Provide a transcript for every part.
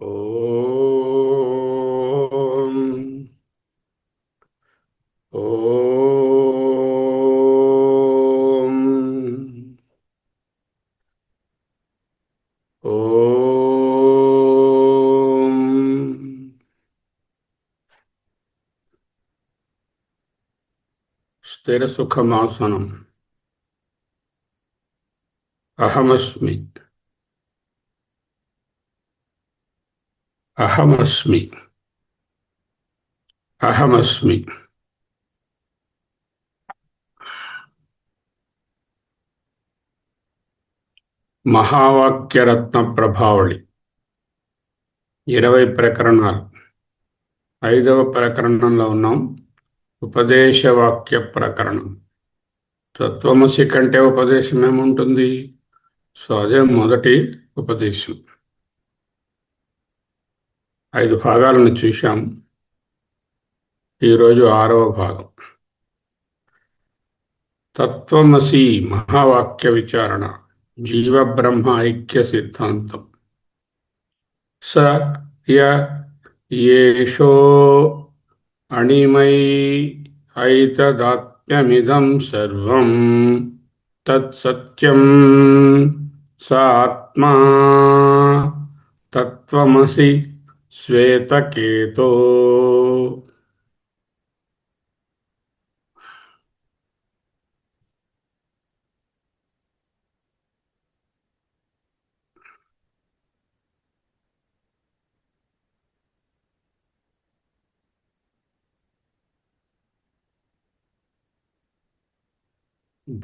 ఓం ఓం ఓం స్థిర సుఖమాసనం. అహమస్మి. అహమస్మి. అహమస్మి. మహావాక్యరత్న ప్రభావళి 20 ప్రకరణాలు. 5వ ప్రకరణంలో ఉన్నాం. ఉపదేశవాక్య ప్రకరణం. తత్వమసి కంటే ఉపదేశం ఏముంటుంది? సో అదే మొదటి ఉపదేశం. 5 భాగాలను చూశాం. ఈరోజు 6వ భాగం. తత్వమసి మహావాక్య విచారణ. జీవబ్రహ్మ ఐక్య సిద్ధాంతం. స య యేషో అణిమై ఐతదాత్మ్యమిదం సర్వం తత్సత్యం స ఆత్మా తత్వమసి శ్వేతకేతో.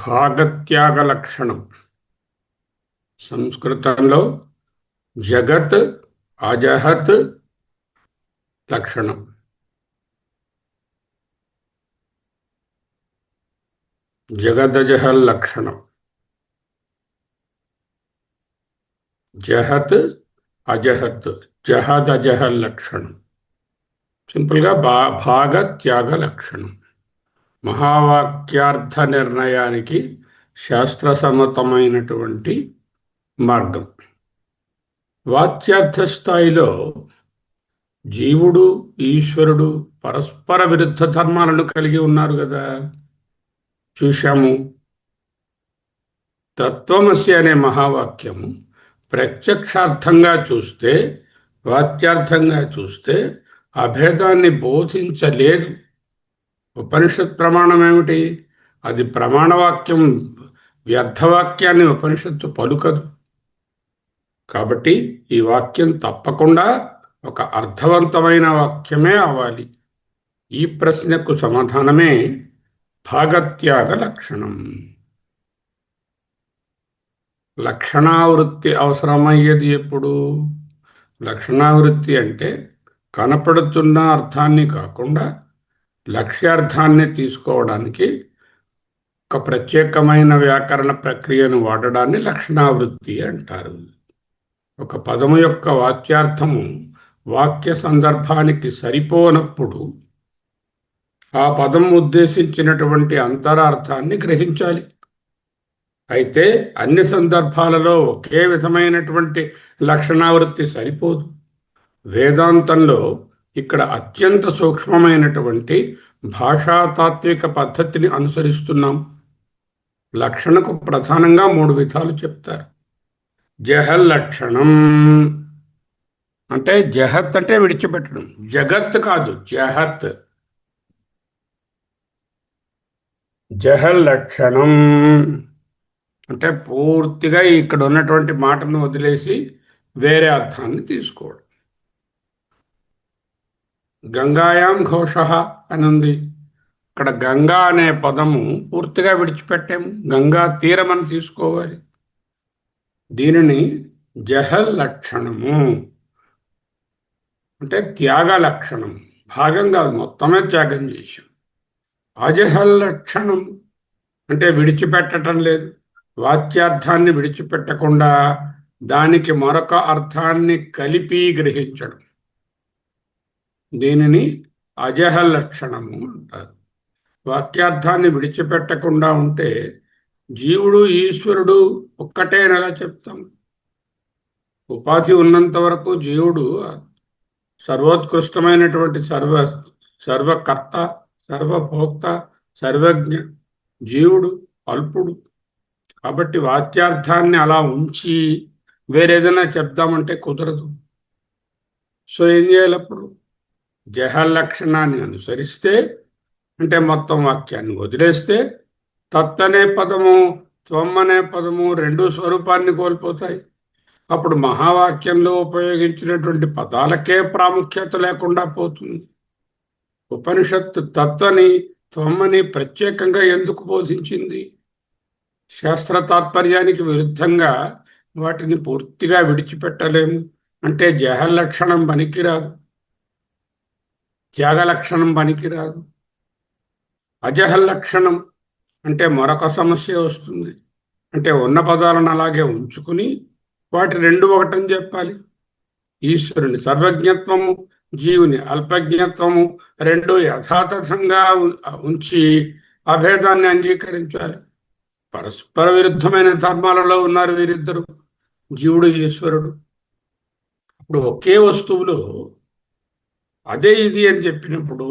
భాగత్యాగ లక్షణం. సంస్కృతంలో జగత్ అజహత్ లక్షణం. జగదజహల్ లక్షణం. జహత్ అజహత్ జహదజహల్ లక్షణం. సింపుల్గా భాగత్యాగ లక్షణం. మహావాక్యార్థ నిర్ణయానికి శాస్త్రసమ్మతమైనటువంటి మార్గం. వాక్యార్థ స్థాయిలో జీవుడు ఈశ్వరుడు పరస్పర విరుద్ధ ధర్మాలను కలిగి ఉన్నారు కదా, చూశాము. తత్వమసి అనే మహావాక్యము ప్రత్యక్షార్థంగా చూస్తే, వాక్యార్థంగా చూస్తే అభేదాన్ని బోధించలేదు. ఉపనిషత్ ప్రమాణం ఏమిటి? అది ప్రమాణవాక్యం. వ్యర్థవాక్యాన్ని ఉపనిషత్తు పలుకదు. కాబట్టి ఈ వాక్యం తప్పకుండా ఒక అర్థవంతమైన వాక్యమే అవ్వాలి. ఈ ప్రశ్నకు సమాధానమే భాగత్యాగ లక్షణం. లక్షణావృత్తి అవసరమయ్యేది ఎప్పుడు? లక్షణావృత్తి అంటే కనపడుతున్న అర్థాన్ని కాకుండా లక్ష్యార్థాన్ని తీసుకోవడానికి ఒక ప్రత్యేకమైన వ్యాకరణ ప్రక్రియను వాడడాన్ని లక్షణావృత్తి అంటారు. ఒక పదము యొక్క వాక్యార్థము వాక్య సందర్భానికి సరిపోనప్పుడు ఆ పదం ఉద్దేశించినటువంటి అంతరార్థాన్ని గ్రహించాలి. అయితే అన్ని సందర్భాలలో ఒకే విధమైనటువంటి లక్షణావృత్తి సరిపోదు. వేదాంతంలో ఇక్కడ అత్యంత సూక్ష్మమైనటువంటి భాషాతాత్విక పద్ధతిని అనుసరిస్తున్నాం. లక్షణకు ప్రధానంగా 3 విధాలు చెప్తారు. జహల్ లక్షణం అంటే జహత్ అంటే విడిచిపెట్టడం. జగత్ కాదు, జహత్. జహల్ లక్షణం అంటే పూర్తిగా ఇక్కడ ఉన్నటువంటి మాటను వదిలేసి వేరే అర్థాన్ని తీసుకోవడం. గంగాయాం ఘోష అని ఉంది. ఇక్కడ గంగా అనే పదము పూర్తిగా విడిచిపెట్టాము. గంగా తీరం అని తీసుకోవాలి. దీనిని జహల్ లక్షణము అంటే త్యాగ లక్షణం. భాగం కాదు, మొత్తమే త్యాగం చేశాం. అజహల్ లక్షణం అంటే విడిచిపెట్టడం లేదు. వాక్యార్థాన్ని విడిచిపెట్టకుండా దానికి మరొక అర్థాన్ని కలిపి గ్రహించడం. దీనిని అజహల్ లక్షణము అంటారు. వాక్యార్థాన్ని విడిచిపెట్టకుండా ఉంటే జీవుడు ఈశ్వరుడు ఒక్కటేనలా చెప్తాం. ఉపాధి ఉన్నంత వరకు జీవుడు సర్వోత్కృష్టమైనటువంటి సర్వకర్త, సర్వభోక్త, సర్వజ్ఞ జీవుడు అల్పుడు. కాబట్టి వాక్యార్థాన్ని అలా ఉంచి వేరేదైనా చెప్దామంటే కుదరదు. సో ఏం చేయాలి అప్పుడు? జహలక్షణాన్ని అనుసరిస్తే, అంటే మొత్తం వాక్యాన్ని వదిలేస్తే తత్ అనే పదము, త్వం అనే పదము రెండు స్వరూపాన్ని కోల్పోతాయి. అప్పుడు మహావాక్యంలో ఉపయోగించినటువంటి పదాలకే ప్రాముఖ్యత లేకుండా పోతుంది. ఉపనిషత్తు తత్వని, త్వమ్మని ప్రత్యేకంగా ఎందుకు బోధించింది? శాస్త్ర తాత్పర్యానికి విరుద్ధంగా వాటిని పూర్తిగా విడిచిపెట్టలేము. అంటే జహలక్షణం పనికిరాదు, త్యాగలక్షణం పనికిరాదు. అజహల్లక్షణం అంటే మరొక సమస్య వస్తుంది. అంటే ఉన్న పదాలను అలాగే ఉంచుకుని వాటి రెండు ఒకటని చెప్పాలి. ఈశ్వరుని సర్వజ్ఞత్వము, జీవుని అల్పజ్ఞత్వము రెండు యథాతథంగా ఉంచి అభేదాన్ని అంగీకరించాలి. పరస్పర విరుద్ధమైన ధర్మాలలో ఉన్నారు వీరిద్దరు, జీవుడు ఈశ్వరుడు. ఇప్పుడు ఒకే వస్తువులో అదే ఇది అని చెప్పినప్పుడు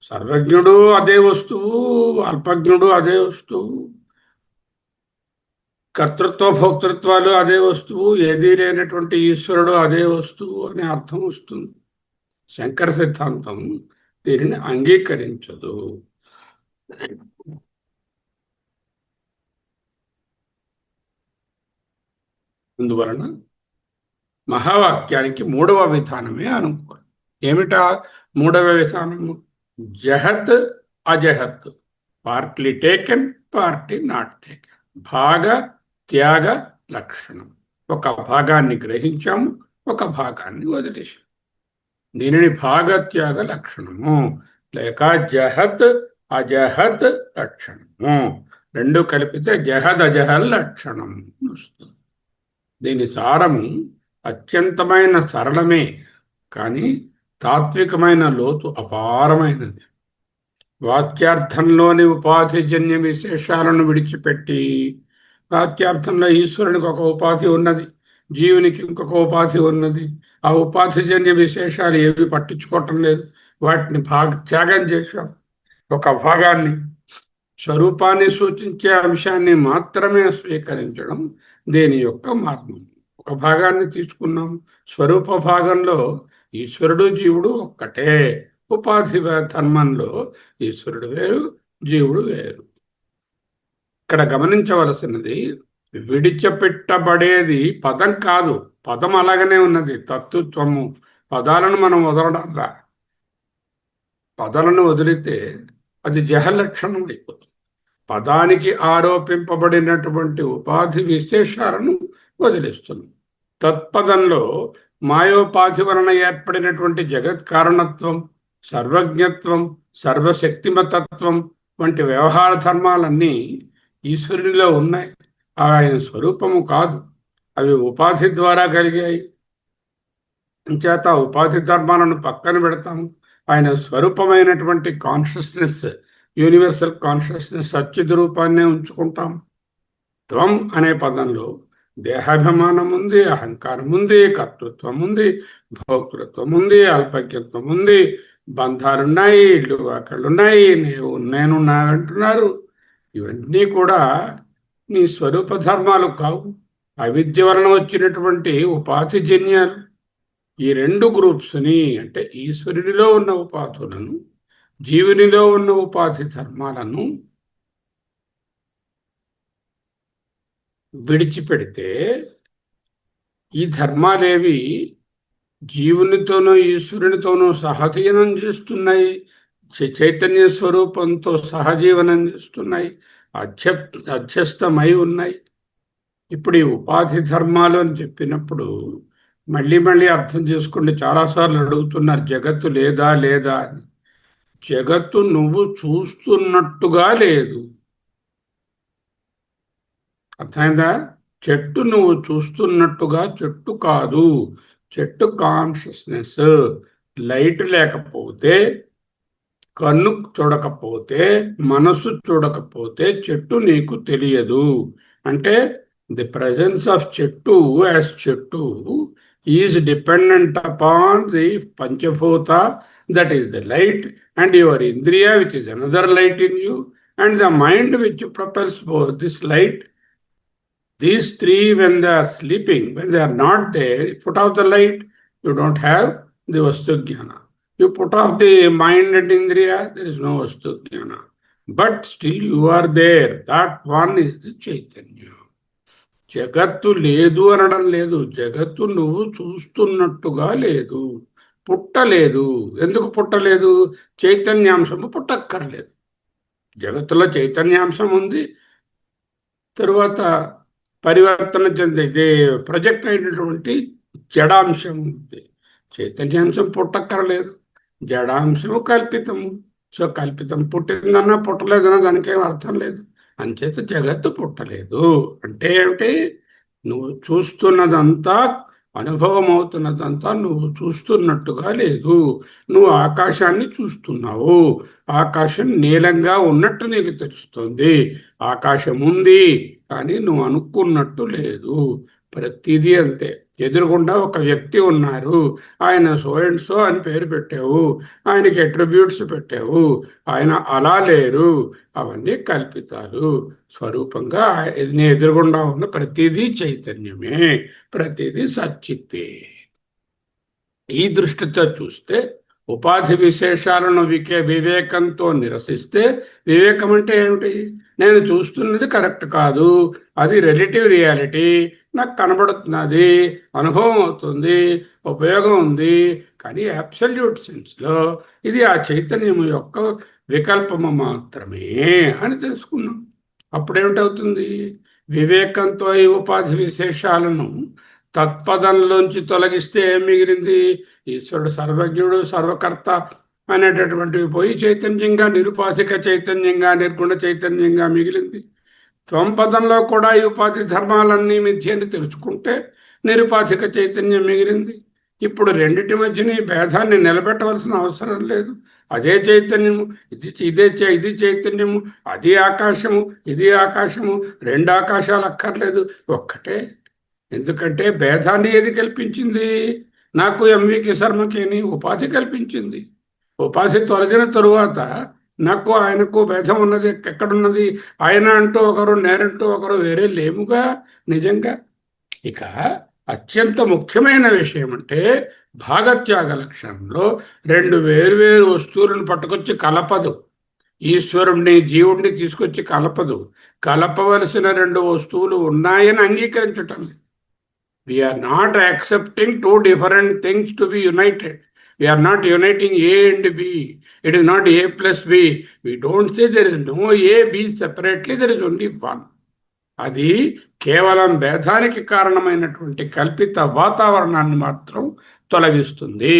సర్వజ్ఞుడు అదే వస్తువు, అల్పజ్ఞుడు అదే వస్తువు, కర్తృత్వ భోక్తృత్వాలు అదే వస్తువు, ఏదీ లేనటువంటి ఈశ్వరుడు అదే వస్తువు అనే అర్థం వస్తుంది. శంకర సిద్ధాంతం దీనిని అంగీకరించదు. అందువలన మహావాక్యానికి మూడవ విధానమే అనుకోవాలి. ఏమిటా మూడవ విధానము? జహత్ అజహత్, partly taken, partly not taken. భాగ త్యాగ లక్షణం. ఒక భాగాన్ని గ్రహించాము, ఒక భాగాన్ని వదిలేసాము. దీనిని భాగత్యాగ లక్షణము లేక జహత్ అజహత్ లక్షణము, రెండు కలిపితే జహద్ అజహల్ లక్షణం వస్తుంది. దీని సారము అత్యంతమైన సరళమే, కానీ తాత్వికమైన లోతు అపారమైనది. వాక్యార్థంలోని ఉపాధిజన్య విశేషాలను విడిచిపెట్టి, వాక్యార్థంలో ఈశ్వరునికి ఒక ఉపాధి ఉన్నది, జీవునికి ఇంకొక ఉపాధి ఉన్నది, ఆ ఉపాధిజన్య విశేషాలు ఏవి పట్టించుకోవటం లేదు, వాటిని త్యాగం చేశాం. ఒక భాగాన్ని, స్వరూపాన్ని సూచించే అంశాన్ని మాత్రమే స్వీకరించడం దేని యొక్క మార్గం. ఒక భాగాన్ని తీసుకున్నాం, స్వరూప భాగంలో ఈశ్వరుడు జీవుడు ఒక్కటే. ఉపాధి ధర్మంలో ఈశ్వరుడు వేరు, జీవుడు వేరు. ఇక్కడ గమనించవలసినది, విడిచిపెట్టబడేది పదం కాదు, పదం అలాగనే ఉన్నది. తత్వము, పదాలను మనం వదలడంలా. పదాలను వదిలితే అది జహలక్షణం అయిపోతుంది. పదానికి ఆరోపింపబడినటువంటి ఉపాధి విశేషాలను వదిలిస్తుంది. తత్పదంలో మాయోపాధి వలన ఏర్పడినటువంటి జగత్ కారణత్వం, సర్వజ్ఞత్వం, సర్వశక్తిమతత్వం వంటి వ్యవహార ధర్మాలన్నీ ఈశ్వరునిలో ఉన్నాయి. ఆయన స్వరూపము కాదు, అవి ఉపాధి ద్వారా కలిగాయి. చేత ఉపాధి ధర్మాలను పక్కన పెడతాము. ఆయన స్వరూపమైనటువంటి కాన్షియస్నెస్, యూనివర్సల్ కాన్షియస్నెస్, సచ్చిద్ రూపాన్నే ఉంచుకుంటాం. త్వం అనే పదంలో దేహాభిమానం ఉంది, అహంకారం ఉంది, కర్తృత్వం ఉంది, భోక్తృత్వం ఉంది, అల్పజ్ఞత్వం ఉంది, బంధాలున్నాయి, ఇళ్ళు అక్కడున్నాయి, నేనున్నా అంటున్నారు. ఇవన్నీ కూడా నీ స్వరూప ధర్మాలు కావు, అవిద్య వలన వచ్చినటువంటి ఉపాధిజన్యాలు. ఈ రెండు గ్రూప్స్ని, అంటే ఈశ్వరునిలో ఉన్న ఉపాధులను, జీవునిలో ఉన్న ఉపాధి ధర్మాలను విడిచిపెడితే ఈ ధర్మాలేవి జీవునితోనూ ఈశ్వరునితోనూ సహజీవనం చేస్తున్నాయి, చైతన్య స్వరూపంతో సహజీవనం చేస్తున్నాయి, అధ్యస్థమై ఉన్నాయి. ఇప్పుడు ఈ ఉపాధి ధర్మాలు అని చెప్పినప్పుడు మళ్ళీ మళ్ళీ అర్థం చేసుకోండి. చాలాసార్లు అడుగుతున్నారు, జగత్తు లేదా లేదా అని. జగత్తు నువ్వు చూస్తున్నట్టుగా లేదు. అర్థమైందా? చెట్టు నువ్వు చూస్తున్నట్టుగా చెట్టు కాదు. చెట్టు కాన్షియస్నెస్. లైట్ లేకపోతే, కన్ను చూడకపోతే, మనసు చూడకపోతే చెట్టు నీకు తెలియదు. అంటే The presence of Chettu as Chettu is dependent upon the Panchabhuta, that is the light, and your Indriya, which is another light in you, and the mind which propels both this light. These three, when they are sleeping, when they are not there, you put off the light, you don't have the Vastu Jnana. You put off the mind and Indriya, there is no Vastu Jnana. But still you are there. That one is the Chaitanya. జగత్తు లేదు అనడం లేదు, జగత్తు నువ్వు చూస్తున్నట్టుగా లేదు, పుట్టలేదు. ఎందుకు పుట్టలేదు? చైతన్యాంశము పుట్టక్కర్లేదు. జగత్తులో చైతన్యాంశం ఉంది, తరువాత పరివర్తన చెందే ప్రొజెక్ట్ అయినటువంటి జడాంశం ఉంది. చైతన్యాంశం పుట్టక్కర్లేదు, జడాంశము కల్పితము. సో కల్పితం పుట్టిందన్నా పుట్టలేదన్నా దానికేం అర్థం లేదు. అంచేత జగత్తు పుట్టలేదు అంటే ఏమిటి? నువ్వు చూస్తున్నదంతా, అనుభవం అవుతున్నదంతా నువ్వు చూస్తున్నట్టుగా లేదు. నువ్వు ఆకాశాన్ని చూస్తున్నావు, ఆకాశం నీలంగా ఉన్నట్టు నీకు తెలుస్తుంది. ఆకాశం ఉంది కానీ నువ్వు అనుకున్నట్టు లేదు. ప్రతిదీ అంతే. ఎదురుగుండా ఒక వ్యక్తి ఉన్నారు, ఆయన సో అండ్ సో అని పేరు పెట్టావు, ఆయనకి అట్రిబ్యూట్స్ పెట్టావు, ఆయన అలా లేరు. అవన్నీ కల్పితాలు. స్వరూపంగా నీ ఎదురుగుండా ఉన్న ప్రతిదీ చైతన్యమే, ప్రతిదీ సచ్చిత్తే. ఈ దృష్టితో చూస్తే ఉపాధి విశేషాలను వివేకంతో నిరసిస్తే, వివేకం అంటే ఏమిటి? నేను చూస్తున్నది కరెక్ట్ కాదు, అది రిలేటివ్ రియాలిటీ, నాకు కనబడుతున్నది, అనుభవం అవుతుంది, ఉపయోగం ఉంది, కానీ అబ్సల్యూట్ సెన్స్లో ఇది ఆ చైతన్యం యొక్క వికల్పము మాత్రమే అని తెలుసుకున్నాం. అప్పుడేమిటవుతుంది? వివేకంతో ఈ ఉపాధి విశేషాలను తత్పదంలోంచి తొలగిస్తే ఏం మిగిలింది? ఈశ్వరుడు సర్వజ్ఞుడు, సర్వకర్త అనేటటువంటివి పోయి చైతన్యంగా, నిరుపాసిక చైతన్యంగా, నిర్గుణ చైతన్యంగా మిగిలింది. త్వంపదంలో కూడా ఈ ఉపాధి ధర్మాలన్నీ మిథ్యని తెలుసుకుంటే నిరుపాసిక చైతన్యం మిగిలింది. ఇప్పుడు రెండిటి మధ్యన ఈ భేదాన్ని నిలబెట్టవలసిన అవసరం లేదు. అదే చైతన్యము, ఇది చైతన్యము, అది ఆకాశము, ఇది ఆకాశము, రెండు ఆకాశాలు అక్కర్లేదు, ఒక్కటే. ఎందుకంటే భేదాన్ని ఏది కల్పించింది? నాకు ఎంవికి శర్మకేని ఉపాధి కల్పించింది. ఉపాధి తొలగిన తరువాత నాకు ఆయనకు భేదం ఉన్నది ఎక్కడున్నది? ఆయన అంటూ ఒకరు, నేనంటూ ఒకరు వేరే లేముగా నిజంగా. ఇక అత్యంత ముఖ్యమైన విషయం అంటే భాగత్యాగ లక్షణంలో రెండు వేరువేరు వస్తువులను పట్టుకొచ్చి కలపదు. ఈశ్వరుణ్ణి, జీవుణ్ణి తీసుకొచ్చి కలపదు. కలపవలసిన రెండు వస్తువులు ఉన్నాయని అంగీకరించటం. We are not accepting two different things to be united. We are not uniting A and B. It is not A plus B. We don't say there is no A, B separately. There is only one. అది కేవలం భేదానికి కారణమైనటువంటి కల్పిత వాతావరణాన్ని మాత్రం తొలగిస్తుంది.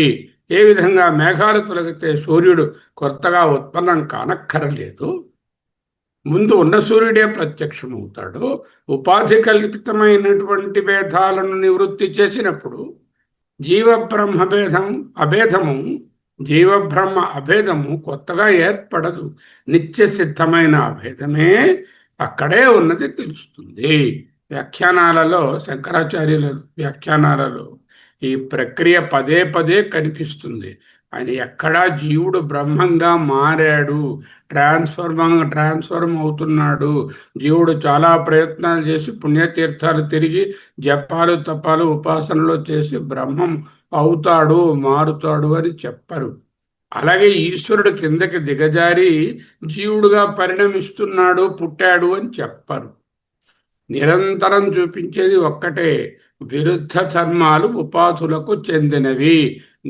ఏ విధంగా మేఘాలు తొలగితే సూర్యుడు కొత్తగా ఉత్పన్నం కానక్కరలేదు, ముందు ఉన్న సూర్యుడే ప్రత్యక్షమవుతాడు. ఉపాధి కల్పితమైనటువంటి భేదాలను నివృత్తి చేసినప్పుడు జీవబ్రహ్మ అభేదము కొత్తగా ఏర్పడదు. నిత్య సిద్ధమైన అభేదమే అక్కడే ఉన్నది తెలుస్తుంది. వ్యాఖ్యానాలలో, శంకరాచార్యుల వ్యాఖ్యానాలలో ఈ ప్రక్రియ పదే పదే కనిపిస్తుంది. ఆయన ఎక్కడా జీవుడు బ్రహ్మంగా మారాడు, ట్రాన్స్ఫర్మ్ అవుతున్నాడు, జీవుడు చాలా ప్రయత్నాలు చేసి పుణ్యతీర్థాలు తిరిగి జపాలు తపాలు ఉపాసనలో చేసి బ్రహ్మం అవుతాడు, మారుతాడు అని చెప్పరు. అలాగే ఈశ్వరుడు కిందకి దిగజారి జీవుడుగా పరిణమిస్తున్నాడు, పుట్టాడు అని చెప్పరు. నిరంతరం చూపించేది ఒక్కటే, విరుద్ధ ధర్మాలు ఉపాధులకు చెందినవి.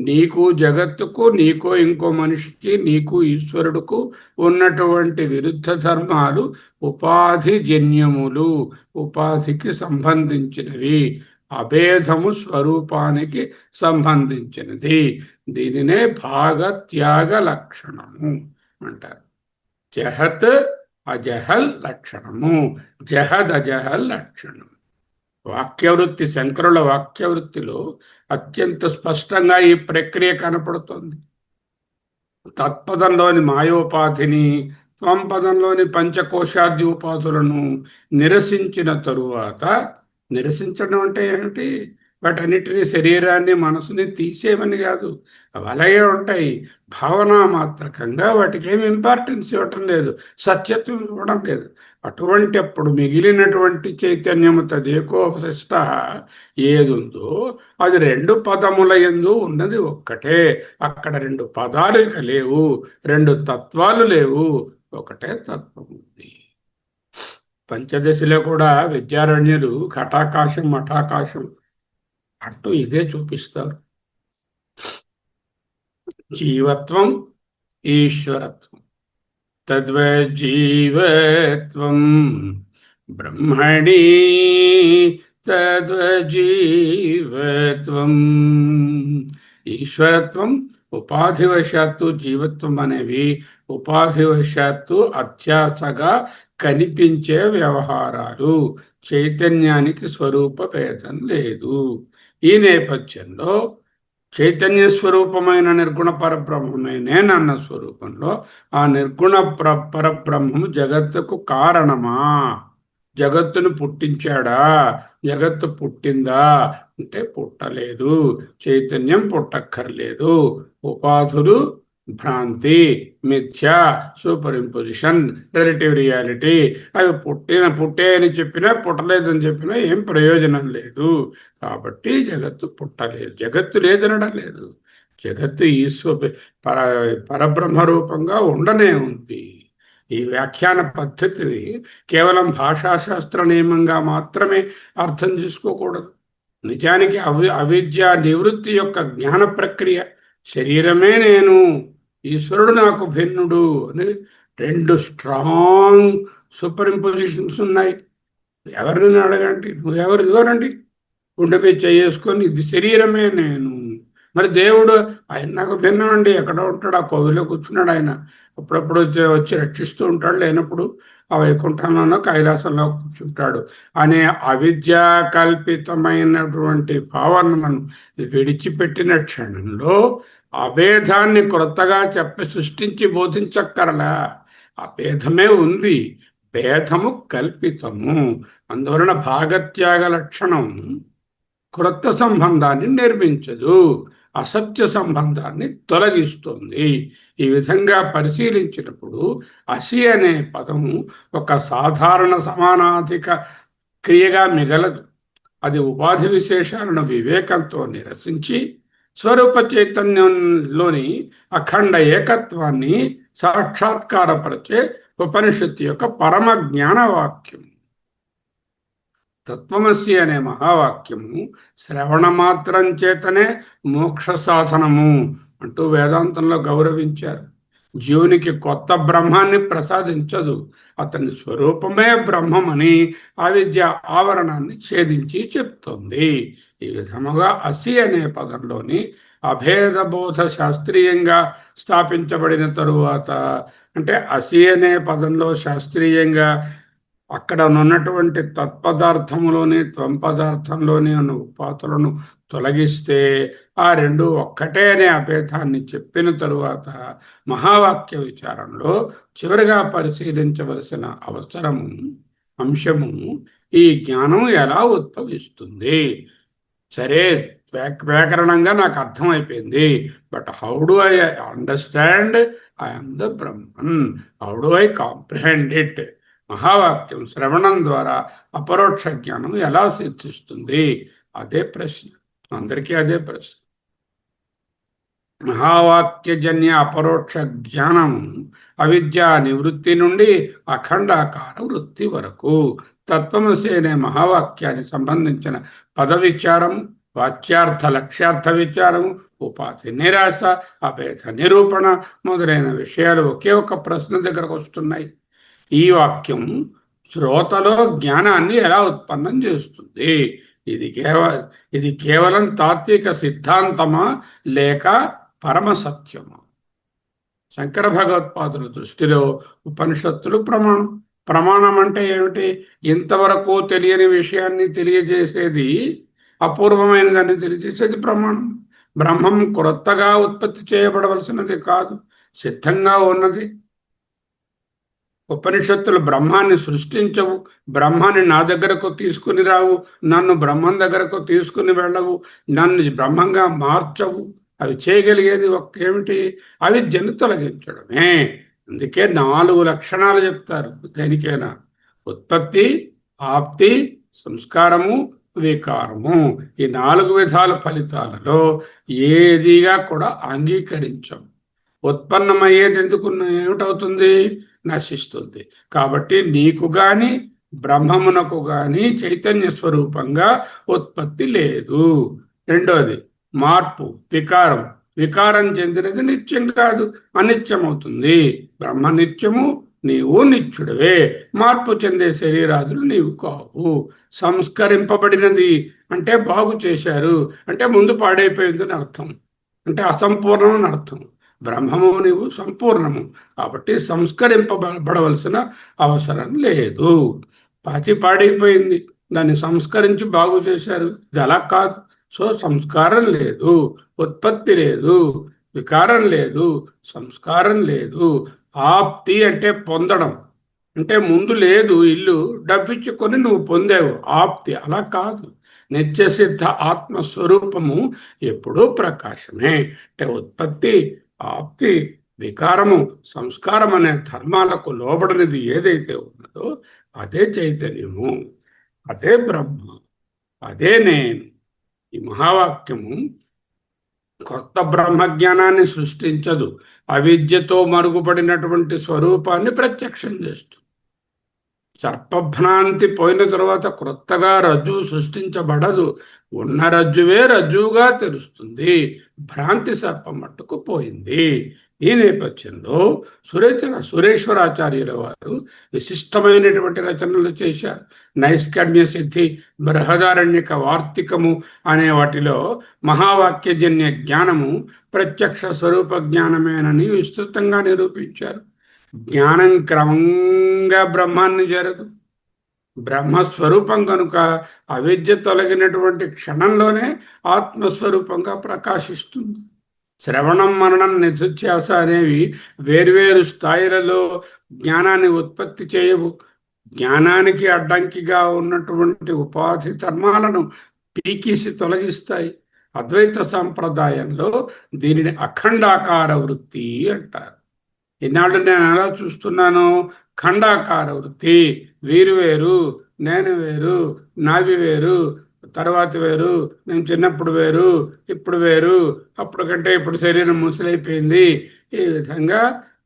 నీకు జగత్తుకు, నీకో ఇంకో మనిషికి, నీకు ఈశ్వరుడుకు ఉన్నటువంటి విరుద్ధ ధర్మాలు ఉపాధి జన్యములు, ఉపాధికి సంబంధించినవి. అభేదము స్వరూపానికి సంబంధించినది. దీనినే భాగత్యాగ లక్షణము అంటారు. జహత్ అజహల్ లక్షణము, జహద్ అజహల్ లక్షణం. వాక్యవృత్తి, శంకరుల వాక్యవృత్తిలో అత్యంత స్పష్టంగా ఈ ప్రక్రియ కనపడుతుంది. తత్పదంలోని మాయోపాధిని, త్వం పదంలోని పంచకోశాది ఉపాధులను నిరసించిన తరువాత, నిరసించడం అంటే ఏమిటి? వాటన్నిటినీ, శరీరాన్ని మనసుని తీసేయమని కాదు, అవి అలాగే ఉంటాయి. భావన మాత్రకంగా వాటికి ఏమి ఇంపార్టెన్స్ ఇవ్వటం లేదు, సత్యత్వం ఇవ్వడం లేదు. అటువంటి అప్పుడు మిగిలినటువంటి చైతన్యము తదేకోవశిష్ట ఏదుందో అది రెండు పదముల యందు ఉన్నది ఒక్కటే. అక్కడ రెండు పదాలు ఇక లేవు, రెండు తత్వాలు లేవు, ఒకటే తత్వం ఉంది. పంచదశలో కూడా విద్యారణ్యులు ఘటాకాశం మఠాకాశం అంటూ ఇదే చూపిస్తారు. జీవత్వం, ఈశ్వరత్వం. తద్వజ్జీవత్వం బ్రహ్మణి తద్వజ్జీవత్వం. ఈశ్వరత్వం ఉపాధివశాత్తు, జీవత్వం అనేవి ఉపాధివశాత్తు అత్యాసగా కనిపించే వ్యవహారాలు. చైతన్యానికి స్వరూప భేదం లేదు. ఈ నేపథ్యంలో చైతన్య స్వరూపమైన నిర్గుణ పరబ్రహ్మమే నేనన్న స్వరూపంలో ఆ నిర్గుణ పరబ్రహ్మము జగత్తుకు కారణమా? జగత్తును పుట్టించాడా? జగత్తు పుట్టిందా అంటే పుట్టలేదు. చైతన్యం పుట్టక్కర్లేదు. ఉపాధులు భ్రాంతి, మిథ్య, సూపర్ ఇంపోజిషన్, రిలేటివ్ రియాలిటీ. అవి పుట్టే అని చెప్పినా పుట్టలేదని చెప్పినా ఏం ప్రయోజనం లేదు. కాబట్టి జగత్తు పుట్టలేదు, జగత్తు లేదనడం లేదు. జగత్తు పరబ్రహ్మ రూపంగా ఉండనే ఉంది. ఈ వ్యాఖ్యాన పద్ధతిని కేవలం భాషాశాస్త్ర నియమంగా మాత్రమే అర్థం చేసుకోకూడదు. నిజానికి అవిద్య నివృత్తి యొక్క జ్ఞాన ప్రక్రియ. శరీరమే నేను, ఈశ్వరుడు నాకు భిన్నుడు అని రెండు స్ట్రాంగ్ సూపర్ ఇంపోజిషన్స్ ఉన్నాయి. ఎవరిని అడగండి, నువ్వెవరు, ఇదిగోనండి గుండెపై చేసుకొని ఇది శరీరమే నేను. మరి దేవుడు, ఆయన నాకు భిన్నం అండి, ఎక్కడ ఉంటాడు? ఆ కోవిలో కూర్చున్నాడు ఆయన. అప్పుడప్పుడు వచ్చి రక్షిస్తూ ఉంటాడు, లేనప్పుడు ఆ వైకుంఠంలోనో కైలాసంలో కూర్చుంటాడు అనే అవిద్యా కల్పితమైనటువంటి భావనను విడిచిపెట్టిన క్షణంలో అభేదాన్ని క్రొత్తగా సృష్టించి బోధించక్కరలా. అభేదమే ఉంది, భేదము కల్పితము. అందువలన భాగత్యాగ లక్షణం క్రొత్త సంబంధాన్ని నిర్మించదు, అసత్య సంబంధాన్ని తొలగిస్తుంది. ఈ విధంగా పరిశీలించినప్పుడు అసి అనే పదము ఒక సాధారణ సమానాధిక క్రియగా మిగలదు. అది ఉపాధి విశేషాలను వివేకంతో నిరసించి స్వరూప చైతన్యంలోని అఖండ ఏకత్వాన్ని సాక్షాత్కారపరిచే ఉపనిషత్తు యొక్క పరమ జ్ఞానవాక్యం. తత్వమసి అనే మహావాక్యము శ్రవణ మాత్రం చేతనే మోక్ష సాధనము అంటూ వేదాంతంలో గౌరవించారు. జీవునికి కొత్త బ్రహ్మాన్ని ప్రసాదించదు, అతని స్వరూపమే బ్రహ్మమని అవిద్య ఆవరణాన్ని ఛేదించి చెప్తోంది. ఈ విధముగా అసి అనే పదంలోని అభేదబోధ శాస్త్రీయంగా స్థాపించబడిన తరువాత, అంటే అసి అనే పదంలో శాస్త్రీయంగా అక్కడ ఉన్నటువంటి తత్పదార్థములోని త్వంపదార్థంలోని ఉన్న ఉపాతులను తొలగిస్తే ఆ రెండు ఒక్కటే అనే అభేదాన్ని చెప్పిన తరువాత మహావాక్య విచారంలో చివరిగా పరిశీలించవలసిన అవసరము అంశము ఈ జ్ఞానం ఎలా ఉద్భవిస్తుంది. సరే, వ్యాకరణంగా నాకు అర్థమైపోయింది, but how do I understand I am the Brahman, how do I comprehend it? మహావాక్యం శ్రవణం ద్వారా అపరోక్ష జ్ఞానం ఎలా సిద్ధిస్తుంది? అదే ప్రశ్న, అందరికీ అదే ప్రశ్న. మహావాక్యజన్య అపరోక్ష జ్ఞానం అవిద్యా నివృత్తి నుండి అఖండాకార వృత్తి వరకు తత్వమసి అనే మహావాక్యానికి సంబంధించిన పద విచారము, వాచ్యార్థ లక్ష్యార్థ విచారము, ఉపాధి నిరాశ, అభేద నిరూపణ మొదలైన విషయాలు ఒకే ఒక ప్రశ్న దగ్గరకు వస్తున్నాయి. ఈ వాక్యం శ్రోతలో జ్ఞానాన్ని ఎలా ఉత్పన్నం చేస్తుంది? ఇది కేవలం తాత్విక సిద్ధాంతమా లేక పరమ సత్యమా? శంకర భగవత్పాదుల దృష్టిలో ఉపనిషత్తులు ప్రమాణం. ప్రమాణం అంటే ఏమిటి? ఇంతవరకు తెలియని విషయాన్ని తెలియజేసేది, అపూర్వమైన దాన్ని తెలియజేసేది ప్రమాణం. బ్రహ్మం క్రొత్తగా ఉత్పత్తి చేయబడవలసినది కాదు, సిద్ధంగా ఉన్నది. ఉపనిషత్తులు బ్రహ్మాన్ని సృష్టించవు, బ్రహ్మాన్ని నా దగ్గరకు తీసుకుని రావు, నన్ను బ్రహ్మం దగ్గరకు తీసుకుని వెళ్ళవు, నన్ను బ్రహ్మంగా మార్చవు. అవి చేయగలిగేది ఏమిటి? అవిద్యను తొలగించడమే. అందుకే 4 లక్షణాలు చెప్తారు దేనికైనా: ఉత్పత్తి, ఆప్తి, సంస్కారము, వికారము. ఈ 4 విధాల ఫలితాలలో ఏదిగా కూడా అంగీకరించం. ఉత్పన్నమయ్యేది ఎందుకు ఏమిటవుతుంది? నశిస్తుంది. కాబట్టి నీకు గాని బ్రహ్మమునకు గాని చైతన్య స్వరూపంగా ఉత్పత్తి లేదు. రెండోది మార్పు, వికారం. వికారం చెందినది నిత్యం కాదు, అనిత్యమవుతుంది. బ్రహ్మ నిత్యము, నీవు నిత్యుడవే. మార్పు చెందే శరీరాదులు నీవు కావు. సంస్కరింపబడినది అంటే బాగు చేశారు అంటే ముందు పాడైపోయిందని అర్థం, అంటే అసంపూర్ణం అని అర్థం. బ్రహ్మము నీవు సంపూర్ణము, కాబట్టి సంస్కరింపబడవలసిన అవసరం లేదు. పాడైపోయింది, దాన్ని సంస్కరించి బాగు చేశారు, ఇది అలా కాదు. సో సంస్కారం లేదు, ఉత్పత్తి లేదు, వికారం లేదు, సంస్కారం లేదు. ఆప్తి అంటే పొందడం, అంటే ముందు లేదు ఇల్లు, డబ్బిచ్చుకొని నువ్వు పొందావు ఆప్తి. అలా కాదు. నిత్యసిద్ధ ఆత్మస్వరూపము ఎప్పుడూ ప్రకాశమే. అంటే ఉత్పత్తి, ఆప్తి, వికారము, సంస్కారం అనే ధర్మాలకు లోబడినది ఏదైతే ఉన్నదో అదే చైతన్యము, అదే బ్రహ్మ, అదే నేను. ఈ మహావాక్యము కొత్త బ్రహ్మజ్ఞానాన్ని సృష్టించదు, అవిద్యతో మరుగుపడినటువంటి స్వరూపాన్ని ప్రత్యక్షం చేస్తుంది. సర్పభ్రాంతి పోయిన తర్వాత క్రొత్తగా రజ్జువు సృష్టించబడదు, ఉన్న రజ్జువే రజ్జువుగా తెలుస్తుంది. భ్రాంతి సర్పం మట్టుకు పోయింది. ఈ నేపథ్యంలో సురేశ్వరాచార్యుల వారు విశిష్టమైనటువంటి రచనలు చేశారు. నైష్కర్మ్య సిద్ధి, బృహదారణ్యక వార్తికము అనే వాటిలో మహావాక్యజన్య జ్ఞానము ప్రత్యక్ష స్వరూప జ్ఞానమేనని విస్తృతంగా నిరూపించారు. జ్ఞానం క్రమంగా బ్రహ్మాన్ని చేరదు. బ్రహ్మస్వరూపం కనుక అవిద్య తొలగినటువంటి క్షణంలోనే ఆత్మస్వరూపంగా ప్రకాశిస్తుంది. శ్రవణం, మననం, నిధిధ్యాస అనేవి వేర్వేరు స్థాయిలలో జ్ఞానాన్ని ఉత్పత్తి చేయవు. జ్ఞానానికి అడ్డంకిగా ఉన్నటువంటి ఉపాధి ధర్మాలను పీకేసి తొలగిస్తాయి. అద్వైత సంప్రదాయంలో దీనిని అఖండాకార వృత్తి అంటారు. ఈనాడు నేను ఎలా చూస్తున్నాను? ఖండాకార వృత్తి. వీరు వేరు, నేను వేరు, నావి వేరు, తర్వాత వేరు, నేను చిన్నప్పుడు వేరు, ఇప్పుడు వేరు, అప్పుడు కంటే ఇప్పుడు శరీరం ముసలైపోయింది. ఈ విధంగా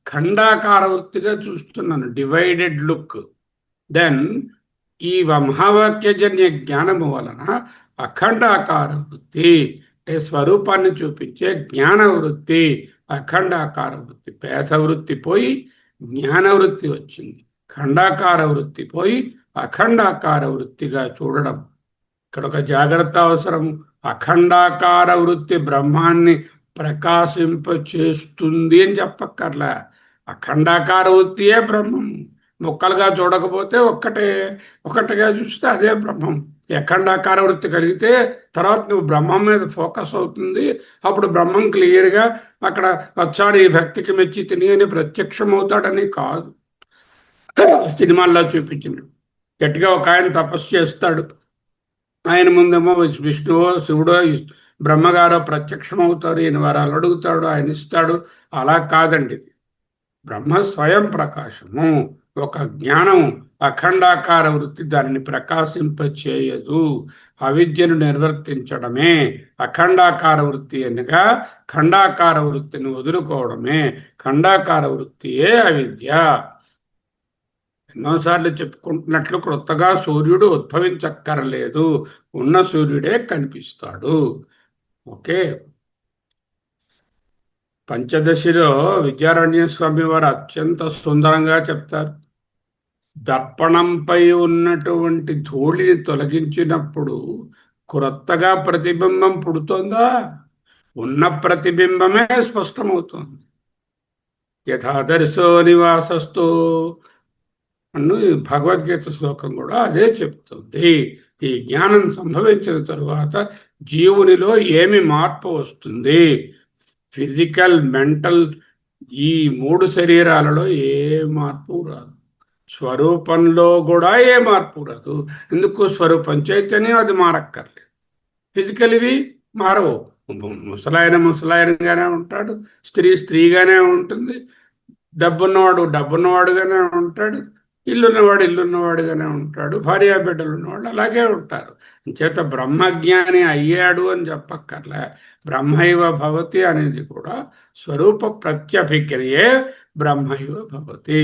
ఖండాకార వృత్తిగా చూస్తున్నాను, డివైడెడ్ లుక్. దెన్ ఈ మహావాక్యజన్య జ్ఞానము వలన అఖండాకార వృత్తి అంటే స్వరూపాన్ని చూపించే జ్ఞాన వృత్తి, అఖండాకార వృత్తి. పేద వృత్తి పోయి జ్ఞానవృత్తి వచ్చింది, ఖండాకార వృత్తి పోయి అఖండాకార వృత్తిగా చూడడం. ఇక్కడ ఒక జాగ్రత్త అవసరం. అఖండాకార వృత్తి బ్రహ్మాన్ని ప్రకాశింపచేస్తుంది అని చెప్పక్కర్లా. అఖండాకార వృత్తియే బ్రహ్మం. ముక్కలుగా చూడకపోతే ఒక్కటిగా చూస్తే అదే బ్రహ్మం. అఖండాకార వృత్తి కలిగితే తర్వాత నువ్వు బ్రహ్మం మీద ఫోకస్ అవుతుంది. అప్పుడు బ్రహ్మం క్లియర్గా అక్కడ వచ్చాడు, ఈ భక్తికి మెచ్చి తిని అని ప్రత్యక్షం అవుతాడని కాదు. సినిమాల్లో చూపించిన గట్టిగా ఒక ఆయన తపస్సు చేస్తాడు, ఆయన ముందేమో విష్ణువో శివుడో బ్రహ్మగారో ప్రత్యక్షం అవుతారు, ఈయన వరాలు అడుగుతాడు, ఆయన ఇస్తాడు. అలా కాదండి. ఇది బ్రహ్మ స్వయం ప్రకాశము, ఒక జ్ఞానం, అఖండాకార వృత్తి దానిని ప్రకాశింపచేయదు. అవిద్యను నిర్వర్తించడమే అఖండాకార వృత్తి అనగా ఖండాకార వృత్తిని వదులుకోవడమే. ఖండాకార వృత్తియే అవిద్య. ఎన్నోసార్లు చెప్పుకుంటున్నట్లు క్రొత్తగా సూర్యుడు ఉద్భవించక్కర్లేదు, ఉన్న సూర్యుడే కనిపిస్తాడు. ఓకే. పంచదశిలో విద్యారణ్య స్వామి వారు అత్యంత సుందరంగా చెప్తారు. దర్పణంపై ఉన్నటువంటి ధూళిని తొలగించినప్పుడు క్రొత్తగా ప్రతిబింబం పుడుతోందా? ఉన్న ప్రతిబింబమే స్పష్టమవుతోంది. యథాదర్శో నివాసస్థో అన్ను భగవద్గీత శ్లోకం కూడా అదే చెప్తుంది. ఈ జ్ఞానం సంభవించిన తరువాత జీవునిలో ఏమి మార్పు వస్తుంది? ఫిజికల్, మెంటల్, ఈ 3 శరీరాలలో ఏ మార్పు రాదు. స్వరూపంలో కూడా ఏ మార్పు రాదు. ఎందుకు? స్వరూపం చైతన్యం, అది మారక్కర్లేదు. ఫిజికల్వి మారవు. ముసలాయన ముసలాయనగానే ఉంటాడు, స్త్రీ స్త్రీగానే ఉంటుంది, డబ్బున్నవాడు డబ్బున్నవాడుగానే ఉంటాడు, ఇల్లున్నవాడు ఇల్లున్నవాడుగానే ఉంటాడు, భార్యాబిడ్డలు ఉన్నవాడు అలాగే ఉంటారు. చేత బ్రహ్మజ్ఞాని అయ్యాడు అని చెప్పక్కర్లే. బ్రహ్మైవ భవతి అనేది కూడా స్వరూప ప్రత్యభిజ్ఞయే బ్రహ్మైవ భవతి.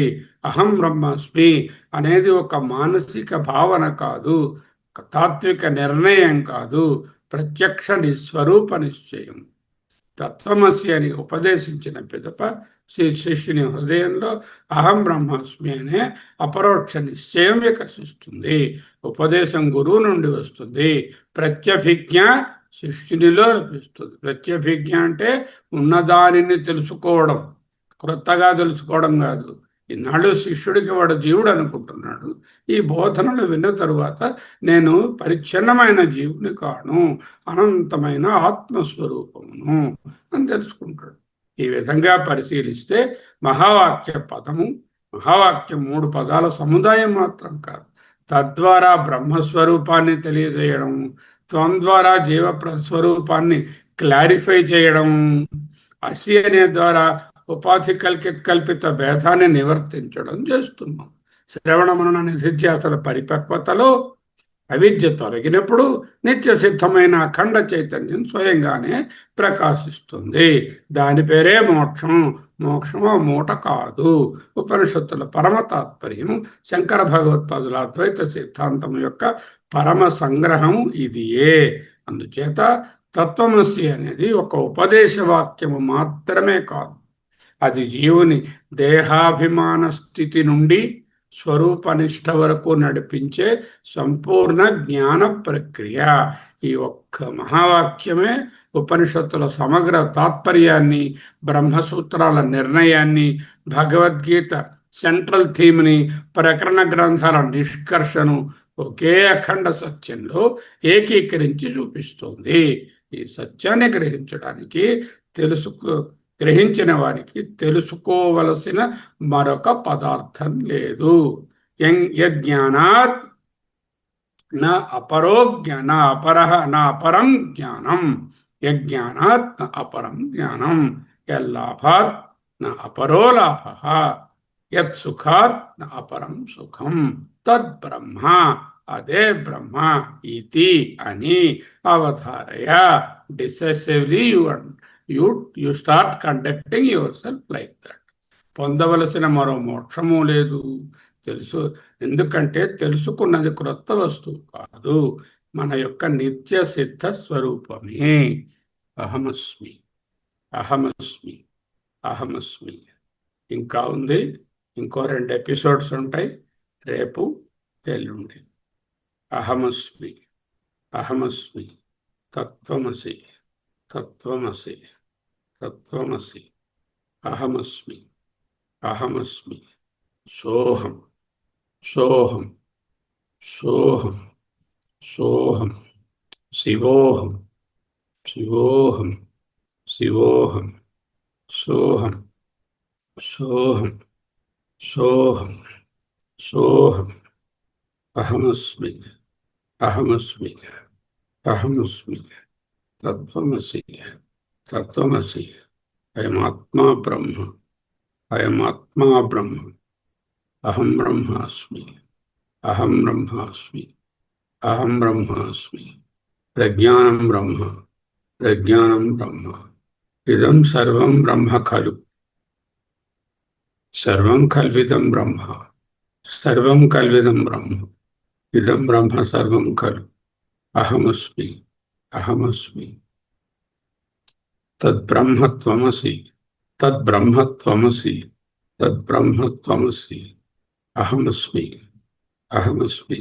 అహం బ్రహ్మాస్మి అనేది ఒక మానసిక భావన కాదు, ఒక తాత్విక నిర్ణయం కాదు, ప్రత్యక్ష స్వరూప నిశ్చయం. తత్వమసి అని ఉపదేశించిన పిదప శిష్యుని హృదయంలో అహం బ్రహ్మాస్మి అనే అపరోక్ష నిశ్చయం వికసిస్తుంది. ఉపదేశం గురువు నుండి వస్తుంది. ప్రత్యభిజ్ఞ శిష్యునిలో లభిస్తుంది. ప్రత్యభిజ్ఞ అంటే ఉన్నదానిని తెలుసుకోవడం, క్రొత్తగా తెలుసుకోవడం కాదు. ఈనాడు శిష్యుడికి వాడు జీవుడు అనుకుంటున్నాడు. ఈ బోధనలు విన్న తరువాత నేను పరిచ్ఛిన్నమైన జీవుని కాను, అనంతమైన ఆత్మస్వరూపమును అని తెలుసుకుంటాడు. ఈ విధంగా పరిశీలిస్తే మహావాక్య పదము, మహావాక్యం 3 పదాల సముదాయం మాత్రం కాదు. తద్వారా బ్రహ్మస్వరూపాన్ని తెలియజేయడం, త్వం ద్వారా జీవ స్వరూపాన్ని క్లారిఫై చేయడం, అసి అనే ద్వారా ఉపాధి కల్పిత భేదాన్ని నివర్తించడం చేస్తున్నాం. శ్రవణ మనన నిధిధ్యాసల పరిపక్వతలో అవిద్య తొలగినప్పుడు నిత్య సిద్ధమైన అఖండ చైతన్యం స్వయంగానే ప్రకాశిస్తుంది. దాని పేరే మోక్షం. మోక్షము మూట కాదు. ఉపనిషత్తుల పరమ తాత్పర్యం శంకర భగవత్పాదుల అద్వైత సిద్ధాంతం యొక్క పరమ సంగ్రహం ఇదియే. అందుచేత తత్వమసి అనేది ఒక ఉపదేశ వాక్యము మాత్రమే కాదు, అది జీవుని దేహాభిమాన స్థితి నుండి స్వరూపనిష్ట వరకు నడిపించే సంపూర్ణ జ్ఞాన ప్రక్రియ. ఈ ఒక్క మహావాక్యమే ఉపనిషత్తుల సమగ్ర తాత్పర్యాన్ని, బ్రహ్మసూత్రాల నిర్ణయాన్ని, భగవద్గీత సెంట్రల్ థీమ్ని, ప్రకరణ గ్రంథాల నిష్కర్షను ఒకే అఖండ సత్యంలో ఏకీకరించి చూపిస్తోంది. ఈ సత్యాన్ని గ్రహించడానికి గ్రహించిన వారికి తెలుసుకోవలసిన మరొక పదార్థం లేదు. యజ్ఞానాత్ నా అపరో జ్ఞాన అపరః నా అపరం జ్ఞానం. యజ్ఞానాత్ నా అపరం జ్ఞానం. యల్లాభాత్ నా అపరో లాభః. యత్ సుఖాత్ నా అపరం సుఖం. తద్ బ్రహ్మ, అదే బ్రహ్మ ఇతి అని అవధారయ. Decisively you start conducting yourself like that. పొందవలసిన మరో మోక్షము లేదు. ఎందుకంటే తెలుసుకున్నది క్రొత్త వస్తువు కాదు, మన యొక్క నిత్య సిద్ధ స్వరూపమే. అహమస్మి, అహమస్మి, అహమస్మి. ఇంకా ఉంది, ఇంకో 2 ఎపిసోడ్స్ ఉంటాయి, రేపు ఎల్లుండి. అహమస్మి, అహమస్మి, తత్వమసి, తత్వమసి, తత్వమసి, అహమస్మి, అహమస్మి, సోహం, సోహం, సోహం, సోహం, శివోహం, శివోహం, శివోహం, సోహం, సోహం, సోహం, సోహం. అహమస్మి, అహమస్మి, అహమస్మి, తత్వమసి, తత్వమసి. అయమాత్మా బ్రహ్మ, అయమాత్మా బ్రహ్మ. అహం బ్రహ్మాస్మి, అహం బ్రహ్మాస్మి, అహం బ్రహ్మాస్మి. ప్రజ్ఞానం బ్రహ్మ, ప్రజ్ఞానం బ్రహ్మ. ఇదం సర్వం బ్రహ్మ ఖలు, సర్వం కల్విదం బ్రహ్మ, సర్వం కల్విదం బ్రహ్మ. ఇదం బ్రహ్మ సర్వం ఖలు. అహమస్మి, అహమస్మి. తద్బ్రహ్మత్వమసి, తద్బ్రహ్మత్వమసి, తద్బ్రహ్మత్వమసి. అహమస్మి, అహమస్మి.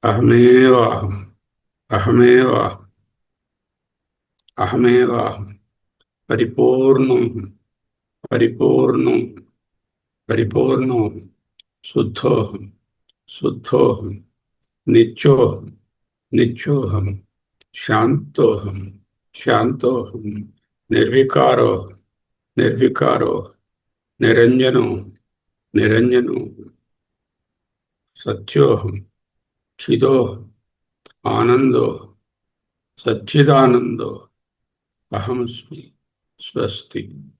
అహమేవాహం, అహమేవాహం, అహమేవాహం. పరిపూర్ణం, పరిపూర్ణం, పరిపూర్ణం. శుద్ధోహం, శుద్ధోహం. నిత్యోహం, నిత్యోహం. శాంతోహం, శాంతోహం. నిర్వికారోహం, నిర్వికారోహం. నిరంజనోహం, నిరంజనోహం. सत्योहम चिदोहम आनंदोहम सच्चिदानंदो अहमस्मि। स्वस्ति।